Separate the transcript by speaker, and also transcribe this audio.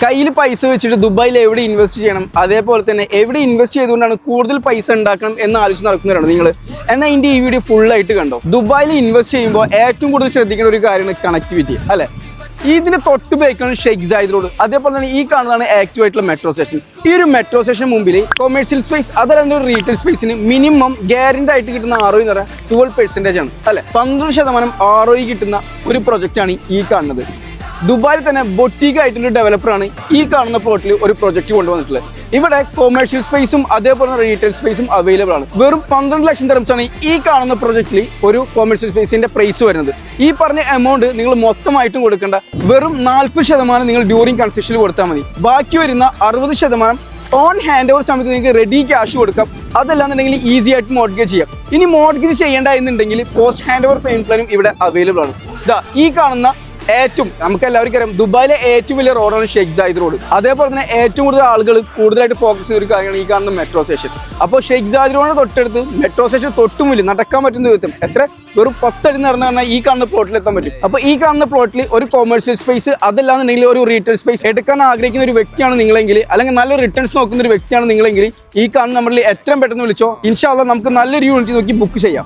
Speaker 1: കയ്യിൽ പൈസ വെച്ചിട്ട് ദുബായിൽ എവിടെ ഇൻവെസ്റ്റ് ചെയ്യണം, അതേപോലെ തന്നെ എവിടെ ഇൻവെസ്റ്റ് ചെയ്തുകൊണ്ടാണ് കൂടുതൽ പൈസ ഉണ്ടാക്കണം എന്ന് ആലോചിച്ച് നടക്കുന്നവരാണ് നിങ്ങൾ. എന്നാൽ ഇതിൻ്റെ ഈ വീഡിയോ ഫുള്ളായിട്ട് കണ്ടോ. ദുബായിൽ ഇൻവെസ്റ്റ് ചെയ്യുമ്പോൾ ഏറ്റവും കൂടുതൽ ശ്രദ്ധിക്കേണ്ട ഒരു കാര്യമാണ് കണക്ടിവിറ്റി അല്ലേ. ഇതിന് തൊട്ട് ബേക്കാണ് ഷെയ്ഖ് സായിദ് റോഡ്. അതേപോലെ തന്നെ ഈ കാണുന്നതാണ് ആക്റ്റീവ് ആയിട്ടുള്ള മെട്രോ സ്റ്റേഷൻ. ഈ ഒരു മെട്രോ സ്റ്റേഷൻ മുമ്പിൽ കൊമേഴ്ഷ്യൽ സ്പേസ് അതല്ല ഒരു റീറ്റെയിൽ സ്പേസിന് മിനിമം ഗ്യാരണ്ടി ആയിട്ട് കിട്ടുന്ന ROI എന്ന് പറയുന്നത് 12% ആണ് അല്ലെ. 12% ROI കിട്ടുന്ന ഒരു പ്രൊജക്റ്റാണ് ഈ കാണുന്നത്. ദുബായിൽ തന്നെ ബൊട്ടീക്ക് ആയിട്ടുള്ള ഡെവലപ്പറാണ് ഈ കാണുന്ന പ്ലോട്ടിൽ ഒരു പ്രൊജക്ട് കൊണ്ടുവന്നിട്ടുള്ളത്. ഇവിടെ കൊമേഴ്ഷ്യൽ സ്പേസും അതേപോലെ റീറ്റെയിൽ സ്പേസും അവൈലബിൾ ആണ്. വെറും 12 ലക്ഷം ദിർഹംസാണ് ഈ കാണുന്ന പ്രൊജക്റ്റിൽ ഒരു കൊമേഴ്ഷ്യൽ സ്പേസിന്റെ പ്രൈസ് വരുന്നത്. ഈ പറഞ്ഞ എമൗണ്ട് നിങ്ങൾ മൊത്തമായിട്ടും കൊടുക്കേണ്ട, വെറും 40% നിങ്ങൾ ഡ്യൂറിങ് കൺസ്ട്രക്ഷനിൽ കൊടുത്താൽ മതി. ബാക്കി വരുന്ന 60% ഓൺ ഹാൻഡ് ഓവർ സമയത്ത് നിങ്ങൾക്ക് റെഡി ക്യാഷ് കൊടുക്കാം. അതല്ലാന്നുണ്ടെങ്കിൽ ഈസി ആയിട്ട് മോർഗേജ് ചെയ്യാം. ഇനി മോർഗേജ് ചെയ്യേണ്ട എന്നുണ്ടെങ്കിൽ പോസ്റ്റ് ഹാൻഡ് ഓവർ പേയ്മെന്റ് പ്ലാനും ഇവിടെ അവൈലബിൾ ആണ്. ഈ കാണുന്ന നമുക്ക് എല്ലാവർക്കും അറിയാം ദുബായിലെ ഏറ്റവും വലിയ റോഡാണ് ഷെയ്ഖ് സായിദ് റോഡ്. അതേപോലെ തന്നെ ഏറ്റവും കൂടുതൽ ആളുകൾ കൂടുതലായിട്ട് ഫോക്കസ് ചെയ്ത ഒരു കാര്യമാണ് ഈ കാണുന്ന മെട്രോ സ്റ്റേഷൻ. അപ്പോൾ ഷെയ്ഖ് സായിദ് റോഡിന് തൊട്ടടുത്ത് മെട്രോ സ്റ്റേഷൻ തൊട്ടുമില്ല നടക്കാൻ പറ്റുന്ന വിധത്തിൽ വെറും 10 അടി നടന്നു പറഞ്ഞാൽ ഈ കാണുന്ന പ്ലോട്ടിൽ എത്താൻ പറ്റും. അപ്പോൾ ഈ കാണുന്ന പ്ലോട്ടിൽ ഒരു കൊമേഴ്ഷ്യൽ സ്പേസ് അതല്ലാന്നുണ്ടെങ്കിൽ ഒരു റീറ്റെയിൽ സ്പേസ് എടുക്കാൻ ആഗ്രഹിക്കുന്ന ഒരു വ്യക്തിയാണ് നിങ്ങളെങ്കിൽ, അല്ലെങ്കിൽ നല്ല റിട്ടേൺസ് നോക്കുന്ന ഒരു വ്യക്തിയാണ് നിങ്ങളെങ്കിൽ ഈ കാണുന്ന നമ്പറിൽ എത്രയും പെട്ടെന്ന് വിളിച്ചോ. ഇൻഷാ അല്ലാഹ് നമുക്ക് നല്ലൊരു യൂണിറ്റ് നോക്കി ബുക്ക് ചെയ്യാം.